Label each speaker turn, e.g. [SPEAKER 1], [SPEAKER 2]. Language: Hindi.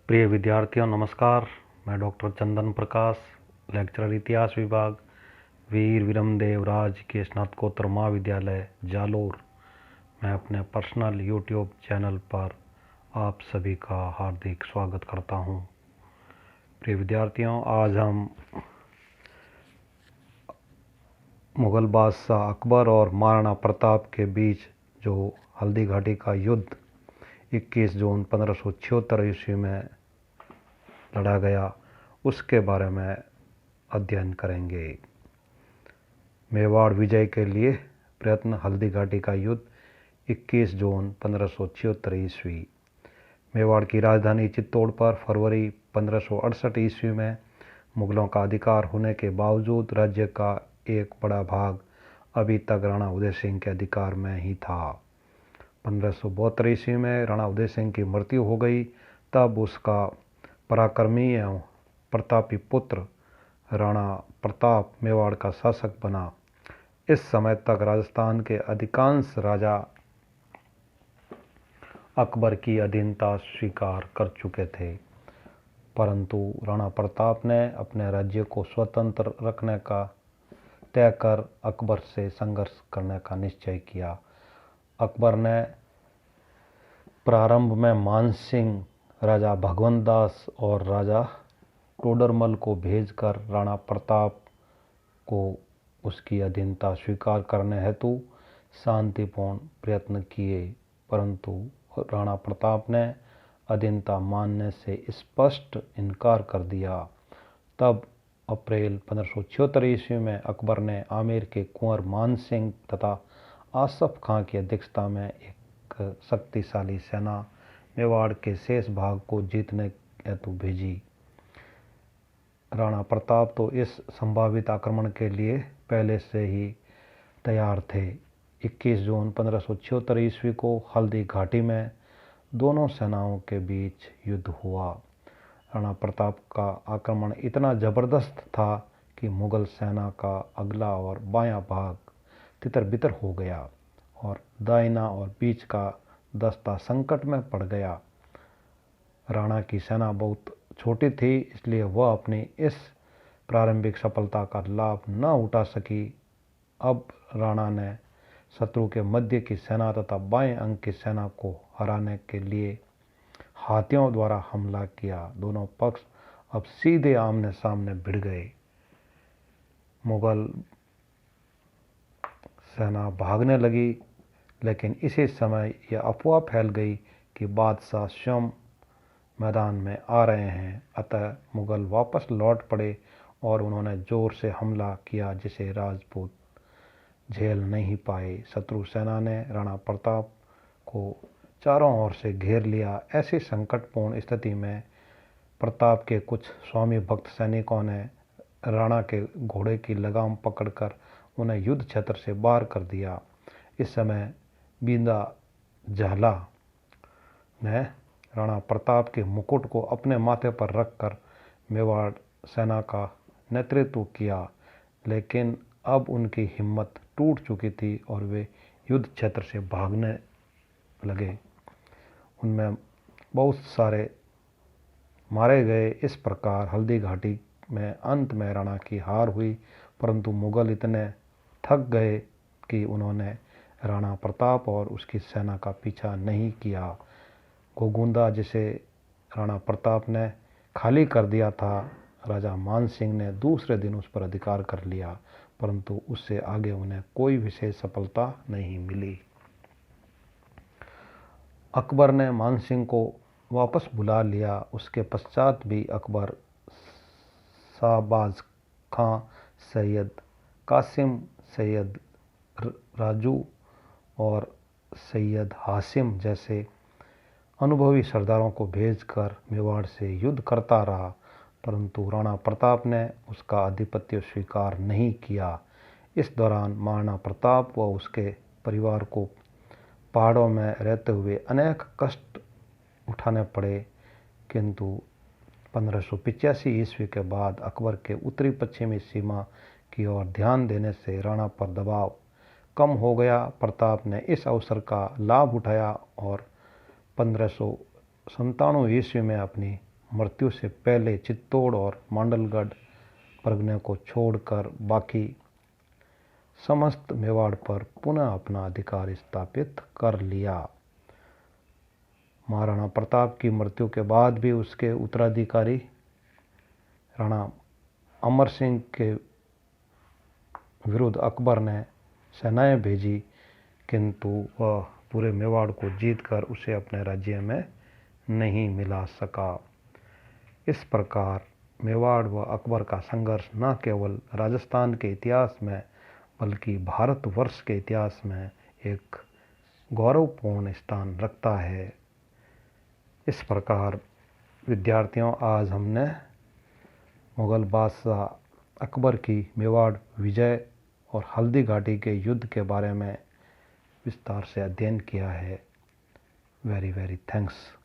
[SPEAKER 1] प्रिय विद्यार्थियों नमस्कार। मैं डॉक्टर चंदन प्रकाश, लेक्चरर इतिहास विभाग, वीर विरमदेव राजकीय स्नातकोत्तर महाविद्यालय जालोर। मैं अपने पर्सनल यूट्यूब चैनल पर आप सभी का हार्दिक स्वागत करता हूं। प्रिय विद्यार्थियों, आज हम मुगल बादशाह अकबर और महाराणा प्रताप के बीच जो हल्दी घाटी का युद्ध 21 जून 1576 ईस्वी में लड़ा गया, उसके बारे में अध्ययन करेंगे। मेवाड़ विजय के लिए प्रयत्न। हल्दी घाटी का युद्ध 21 जून 1576 ईस्वी। मेवाड़ की राजधानी चित्तौड़ पर फरवरी 1568 ईस्वी में मुगलों का अधिकार होने के बावजूद राज्य का एक बड़ा भाग अभी तक राणा उदय सिंह के अधिकार में ही था। 1572 ईस्वी में राणा उदय सिंह की मृत्यु हो गई। तब उसका पराक्रमी एवं प्रतापी पुत्र राणा प्रताप मेवाड़ का शासक बना। इस समय तक राजस्थान के अधिकांश राजा अकबर की अधीनता स्वीकार कर चुके थे, परंतु राणा प्रताप ने अपने राज्य को स्वतंत्र रखने का तय कर अकबर से संघर्ष करने का निश्चय किया। अकबर ने प्रारंभ में मानसिंह, राजा भगवंत दास और राजा टोडरमल को भेजकर राणा प्रताप को उसकी अधीनता स्वीकार करने हेतु शांतिपूर्ण प्रयत्न किए, परंतु राणा प्रताप ने अधीनता मानने से स्पष्ट इनकार कर दिया। तब अप्रैल 1576 ईस्वी में अकबर ने आमेर के कुंवर मानसिंह तथा आसफ खां की अध्यक्षता में एक शक्तिशाली सेना मेवाड़ के शेष भाग को जीतने हेतु भेजी। राणा प्रताप तो इस संभावित आक्रमण के लिए पहले से ही तैयार थे। 21 जून 1576 ईस्वी को हल्दी घाटी में दोनों सेनाओं के बीच युद्ध हुआ। राणा प्रताप का आक्रमण इतना जबरदस्त था कि मुगल सेना का अगला और बायां भाग तितर-बितर हो गया और दाहिना और बीच का दस्ता संकट में पड़ गया। राणा की सेना बहुत छोटी थी, इसलिए वह अपनी इस प्रारंभिक सफलता का लाभ न उठा सकी। अब राणा ने शत्रु के मध्य की सेना तथा बाएं अंग की सेना को हराने के लिए हाथियों द्वारा हमला किया। दोनों पक्ष अब सीधे आमने सामने भिड़ गए। मुगल सेना भागने लगी, लेकिन इसी समय यह अफवाह फैल गई कि बादशाह स्वयं मैदान में आ रहे हैं। अतः मुगल वापस लौट पड़े और उन्होंने जोर से हमला किया, जिसे राजपूत झेल नहीं पाए। शत्रु सेना ने राणा प्रताप को चारों ओर से घेर लिया। ऐसी संकटपूर्ण स्थिति में प्रताप के कुछ स्वामी भक्त सैनिकों ने राणा के घोड़े की लगाम पकड़कर उन्हें युद्ध क्षेत्र से बाहर कर दिया। इस समय बींदा जहला ने राणा प्रताप के मुकुट को अपने माथे पर रखकर मेवाड़ सेना का नेतृत्व किया, लेकिन अब उनकी हिम्मत टूट चुकी थी और वे युद्ध क्षेत्र से भागने लगे। उनमें बहुत सारे मारे गए। इस प्रकार हल्दी घाटी में अंत में राणा की हार हुई, परंतु मुगल इतने थक गए कि उन्होंने राणा प्रताप और उसकी सेना का पीछा नहीं किया। गोगुंदा, जिसे राणा प्रताप ने खाली कर दिया था, राजा मानसिंह ने दूसरे दिन उस पर अधिकार कर लिया, परंतु उससे आगे उन्हें कोई विशेष सफलता नहीं मिली। अकबर ने मानसिंह को वापस बुला लिया। उसके पश्चात भी अकबर शाहबाज खां, सैयद कासिम, सैयद राजू और सैयद हासिम जैसे अनुभवी सरदारों को भेजकर मेवाड़ से युद्ध करता रहा, परंतु राणा प्रताप ने उसका आधिपत्य स्वीकार नहीं किया। इस दौरान महाराणा प्रताप व उसके परिवार को पहाड़ों में रहते हुए अनेक कष्ट उठाने पड़े, किंतु 1585 ईस्वी के बाद अकबर के उत्तरी पश्चिमी सीमा की ओर ध्यान देने से राणा पर दबाव कम हो गया। प्रताप ने इस अवसर का लाभ उठाया और 1597 ईस्वी में अपनी मृत्यु से पहले चित्तौड़ और मांडलगढ़ परगने को छोड़कर बाकी समस्त मेवाड़ पर पुनः अपना अधिकार स्थापित कर लिया। महाराणा प्रताप की मृत्यु के बाद भी उसके उत्तराधिकारी राणा अमर सिंह के विरुद्ध अकबर ने सेनाएं भेजी, किंतु वह पूरे मेवाड़ को जीतकर उसे अपने राज्य में नहीं मिला सका। इस प्रकार मेवाड़ व अकबर का संघर्ष न केवल राजस्थान के इतिहास में बल्कि भारतवर्ष के इतिहास में एक गौरवपूर्ण स्थान रखता है। इस प्रकार विद्यार्थियों, आज हमने मुग़ल बादशाह अकबर की मेवाड़ विजय और हल्दी घाटी के युद्ध के बारे में विस्तार से अध्ययन किया है। Very thanks.